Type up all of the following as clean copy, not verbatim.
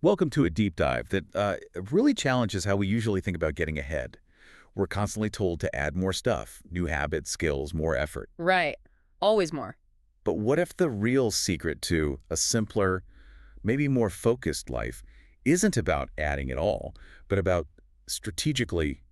Welcome to a deep dive that really challenges how we usually think about getting ahead. We're constantly told to add more stuff, new habits, skills, more effort. Right. Always more. But what if the real secret to a simpler, maybe more focused life isn't about adding at all, but about strategically,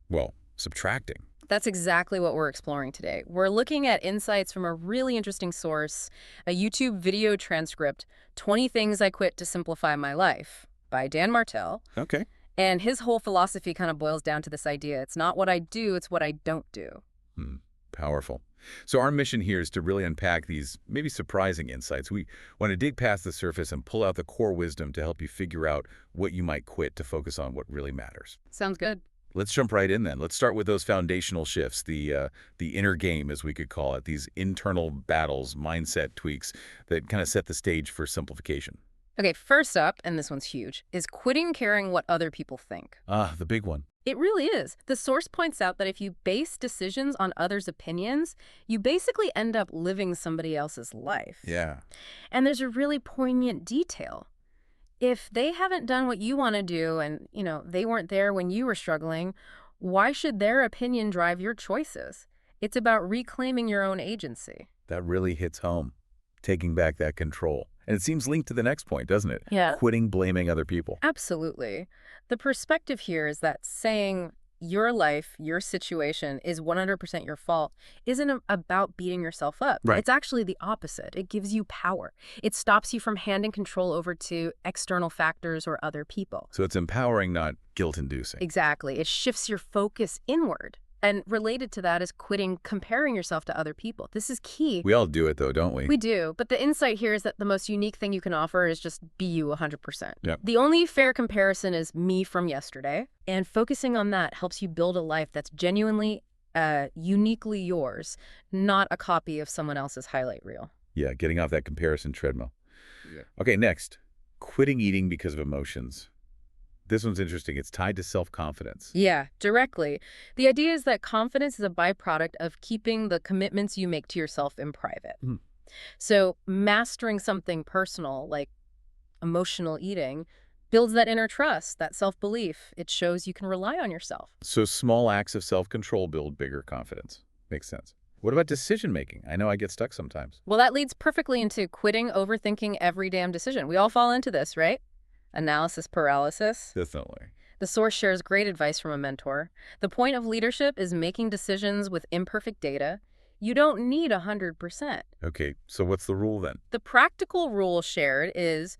well, subtracting? That's exactly what we're exploring today. We're looking at insights from a really interesting source, a YouTube video transcript, 20 Things I Quit to Simplify My Life by Dan Martell. Okay. And his whole philosophy kind of boils down to this idea. It's not what I do, it's what I don't do. Hmm. Powerful. So our mission here is to really unpack these maybe surprising insights. We want to dig past the surface and pull out the core wisdom to help you figure out what you might quit to focus on what really matters. Sounds good. Let's jump right in then. Let's start with those foundational shifts, the inner game, as we could call it, these internal battles, mindset tweaks that kind of set the stage for simplification. Okay, first up, and this one's huge, is quitting caring what other people think. Ah, the big one. It really is. The source points out that if you base decisions on others' opinions, you basically end up living somebody else's life. Yeah. And there's a really poignant detail. If they haven't done what you want to do and, they weren't there when you were struggling, why should their opinion drive your choices? It's about reclaiming your own agency. That really hits home, taking back that control. And it seems linked to the next point, doesn't it? Yeah. Quitting blaming other people. Absolutely. The perspective here is that saying your life, your situation is 100% your fault isn't about beating yourself up. Right. It's actually the opposite. It gives you power. It stops you from handing control over to external factors or other people. So it's empowering, not guilt-inducing. Exactly. It shifts your focus inward. And related to that is quitting comparing yourself to other people. This is key. We all do it, though, don't we? We do, but the insight here is that the most unique thing you can offer is just be you 100%. Yep. The only fair comparison is me from yesterday, and focusing on that helps you build a life that's genuinely, uniquely yours, not a copy of someone else's highlight reel. Yeah, getting off that comparison treadmill. Yeah. Okay, next. Quitting eating because of emotions. This one's interesting. It's tied to self-confidence. Yeah, directly. The idea is that confidence is a byproduct of keeping the commitments you make to yourself in private. Hmm. So mastering something personal, like emotional eating, builds that inner trust, that self-belief. It shows you can rely on yourself. So small acts of self-control build bigger confidence. Makes sense. What about decision-making? I know I get stuck sometimes. Well, that leads perfectly into quitting overthinking every damn decision. We all fall into this, right? Analysis paralysis. Definitely. The source shares great advice from a mentor. The point of leadership is making decisions with imperfect data. You don't need 100%. Okay, so what's the rule then? The practical rule shared is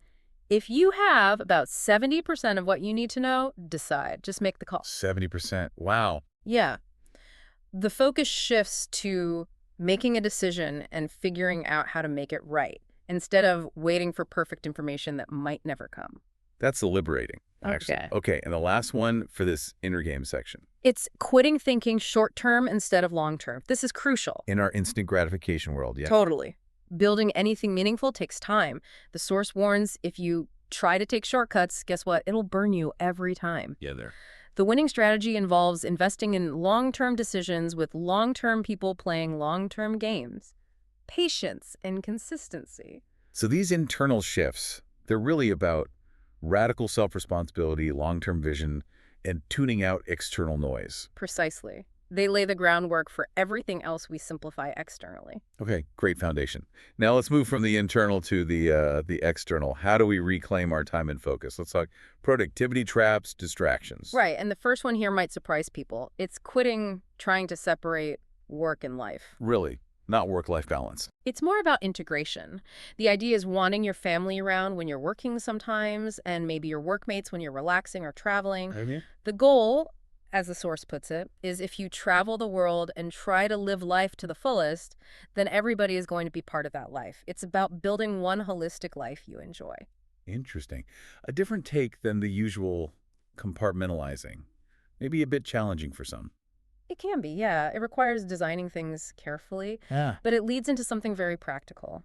if you have about 70% of what you need to know, decide. Just make the call. 70%. Wow. Yeah. The focus shifts to making a decision and figuring out how to make it right instead of waiting for perfect information that might never come. That's liberating, actually. Okay. Okay, and the last one for this inner game section. It's quitting thinking short-term instead of long-term. This is crucial. In our instant gratification world, yeah. Totally. Building anything meaningful takes time. The source warns if you try to take shortcuts, guess what? It'll burn you every time. Yeah, there. The winning strategy involves investing in long-term decisions with long-term people playing long-term games. Patience and consistency. So these internal shifts, they're really about radical self-responsibility, long-term vision, and tuning out external noise. Precisely. They lay the groundwork for everything else we simplify externally. Okay, great foundation. Now let's move from the internal to the external. How do we reclaim our time and focus? Let's talk productivity traps, distractions. Right, and the first one here might surprise people. It's quitting trying to separate work and life. Really, not work-life balance. It's more about integration. The idea is wanting your family around when you're working sometimes, and maybe your workmates when you're relaxing or traveling. Okay. The goal, as the source puts it, is if you travel the world and try to live life to the fullest, then everybody is going to be part of that life. It's about building one holistic life you enjoy. Interesting. A different take than the usual compartmentalizing. Maybe a bit challenging for some. It can be, yeah. It requires designing things carefully, Yeah. but it leads into something very practical.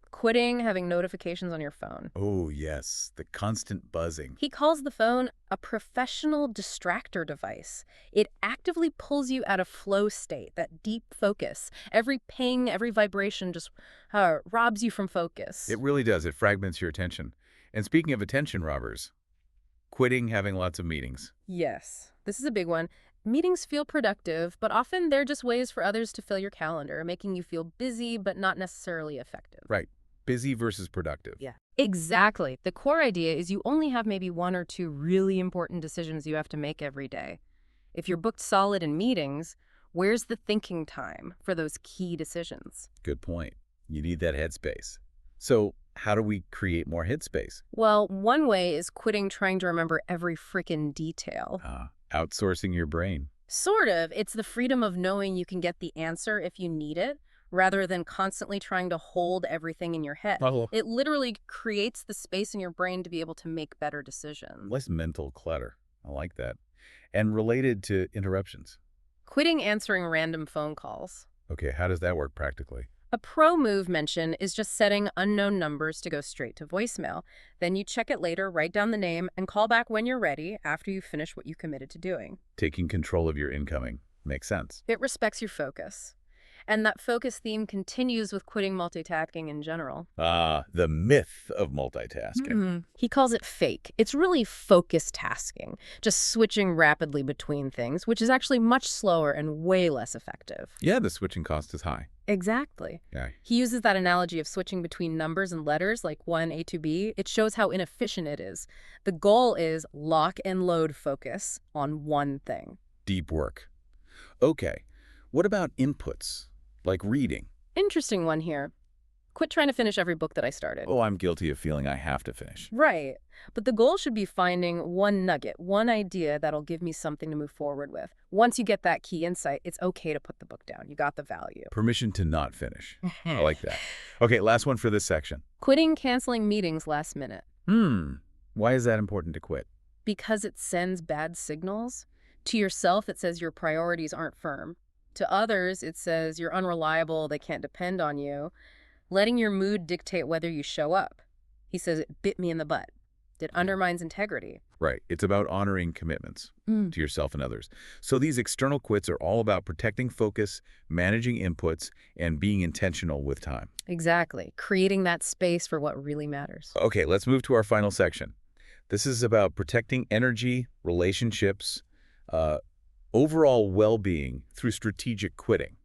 Quitting having notifications on your phone. Oh, yes. The constant buzzing. He calls the phone a professional distractor device. It actively pulls you out of flow state, that deep focus. Every ping, every vibration just robs you from focus. It really does. It fragments your attention. And speaking of attention robbers, quitting having lots of meetings. Yes, this is a big one. Meetings feel productive, but often they're just ways for others to fill your calendar, making you feel busy but not necessarily effective. Right. Busy versus productive. Yeah. Exactly. The core idea is you only have maybe one or two really important decisions you have to make every day. If you're booked solid in meetings, where's the thinking time for those key decisions? Good point. You need that headspace. So how do we create more headspace? Well, one way is quitting trying to remember every frickin' detail. Outsourcing your brain. Sort of. It's the freedom of knowing you can get the answer if you need it, rather than constantly trying to hold everything in your head. Oh. It literally creates the space in your brain to be able to make better decisions. Less mental clutter. I like that. And related to interruptions. Quitting answering random phone calls. Okay, how does that work practically? A pro move mention is just setting unknown numbers to go straight to voicemail. Then you check it later, write down the name, and call back when you're ready after you finish what you committed to doing. Taking control of your incoming. Makes sense. It respects your focus. And that focus theme continues with quitting multitasking in general. The myth of multitasking. He calls it fake. It's really focus tasking, just switching rapidly between things, which is actually much slower and way less effective. Yeah, the switching cost is high. Exactly. Yeah. He uses that analogy of switching between numbers and letters, like 1 A to B. It shows how inefficient it is. The goal is lock and load focus on one thing. Deep work. Okay, what about inputs, like reading? Interesting one here. Quit trying to finish every book that I started. Oh, I'm guilty of feeling I have to finish. Right. But the goal should be finding one nugget, one idea that'll give me something to move forward with. Once you get that key insight, it's okay to put the book down. You got the value. Permission to not finish. I like that. Okay, last one for this section. Quitting canceling meetings last minute. Why is that important to quit? Because it sends bad signals. To yourself, it says your priorities aren't firm. To others, it says you're unreliable, they can't depend on you. Letting your mood dictate whether you show up. He says it bit me in the butt. It undermines integrity. Right. It's about honoring commitments to yourself and others. So these external quits are all about protecting focus, managing inputs, and being intentional with time. Exactly. Creating that space for what really matters. Okay, let's move to our final section. This is about protecting energy, relationships, overall well-being through strategic quitting.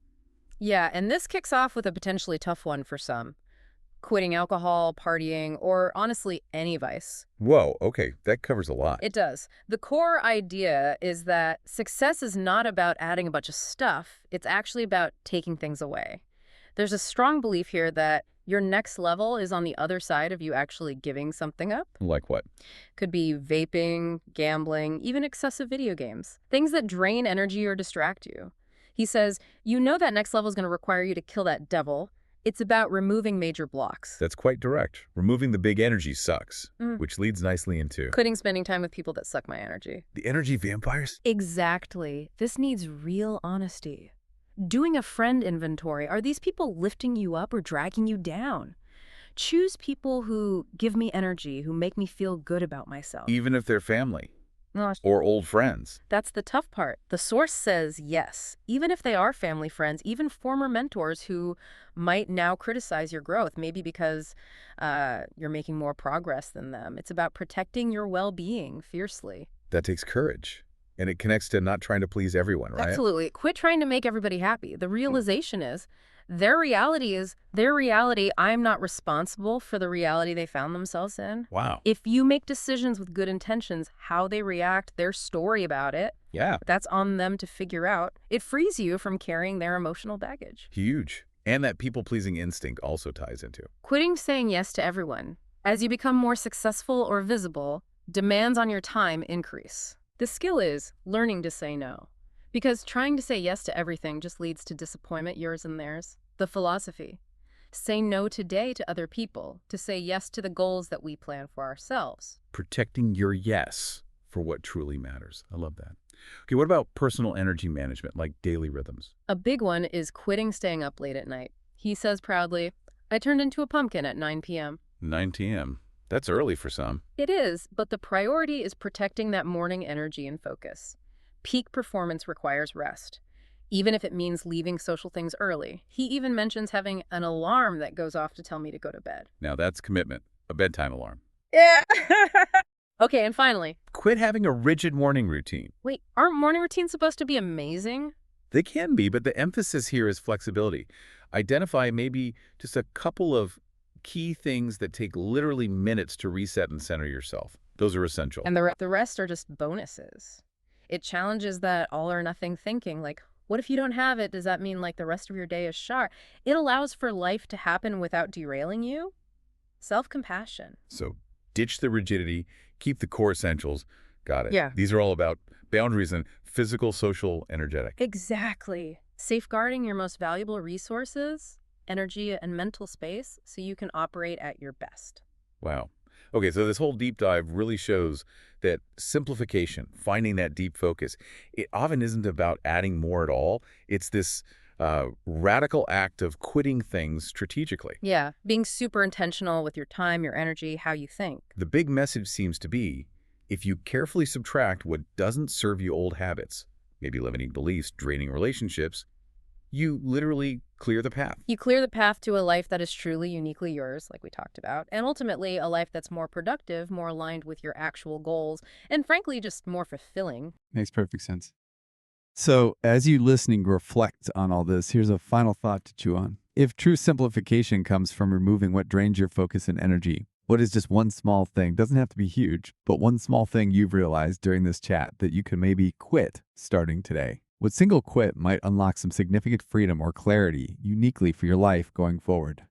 Yeah, and this kicks off with a potentially tough one for some. Quitting alcohol, partying, or honestly, any vice. Whoa, okay, that covers a lot. It does. The core idea is that success is not about adding a bunch of stuff. It's actually about taking things away. There's a strong belief here that your next level is on the other side of you actually giving something up. Like what? Could be vaping, gambling, even excessive video games. Things that drain energy or distract you. He says, you know that next level is going to require you to kill that devil. It's about removing major blocks. That's quite direct. Removing the big energy sucks, which leads nicely into... Quitting spending time with people that suck my energy. The energy vampires? Exactly. This needs real honesty. Doing a friend inventory. Are these people lifting you up or dragging you down? Choose people who give me energy, who make me feel good about myself. Even if they're family. No, Or old friends. that's the tough part. The source says yes, even if they are family friends, even former mentors who might now criticize your growth, maybe because you're making more progress than them. It's about protecting your well-being fiercely. That takes courage. And it connects to not trying to please everyone, right? Absolutely. Quit trying to make everybody happy. The realization is their reality is their reality. I'm not responsible for the reality they found themselves in. Wow. If you make decisions with good intentions, how they react, their story about it, Yeah. that's on them to figure out. It frees you from carrying their emotional baggage. Huge. And that people-pleasing instinct also ties into. Quitting saying yes to everyone. As you become more successful or visible, demands on your time increase. The skill is learning to say no. Because trying to say yes to everything just leads to disappointment, yours and theirs. The philosophy. Say no today to other people, to say yes to the goals that we plan for ourselves. Protecting your yes for what truly matters. I love that. Okay, what about personal energy management, like daily rhythms? A big one is quitting staying up late at night. He says proudly, I turned into a pumpkin at 9 p.m. 9 p.m. That's early for some. It is, but the priority is protecting that morning energy and focus. Peak performance requires rest, even if it means leaving social things early. He even mentions having an alarm that goes off to tell me to go to bed. Now that's commitment, a bedtime alarm. Yeah. Okay, and finally, Quit having a rigid morning routine. wait, aren't morning routines supposed to be amazing? They can be, but the emphasis here is flexibility. Identify maybe just a couple of key things that take literally minutes to reset and center yourself. Those are essential. And the rest are just bonuses. It challenges that all or nothing thinking, like, what if you don't have it? Does that mean like the rest of your day is shot? It allows for life to happen without derailing you. Self-compassion. So ditch the rigidity, keep the core essentials. Got it. Yeah. These are all about boundaries and physical, social, energetic. Exactly. Safeguarding your most valuable resources, energy and mental space, so you can operate at your best. Wow. Okay, so this whole deep dive really shows that simplification, finding that deep focus, it often isn't about adding more at all. It's this radical act of quitting things strategically. Yeah, being super intentional with your time, your energy, how you think. The big message seems to be, if you carefully subtract what doesn't serve you old habits, maybe limiting beliefs, draining relationships, you literally clear the path. You clear the path to a life that is truly uniquely yours, like we talked about, and ultimately a life that's more productive, more aligned with your actual goals, and frankly, just more fulfilling. Makes perfect sense. So, as you listening reflect on all this, here's a final thought to chew on. If true simplification comes from removing what drains your focus and energy, what is just one small thing, doesn't have to be huge, but one small thing you've realized during this chat that you can maybe quit starting today? What single quit might unlock some significant freedom or clarity uniquely for your life going forward?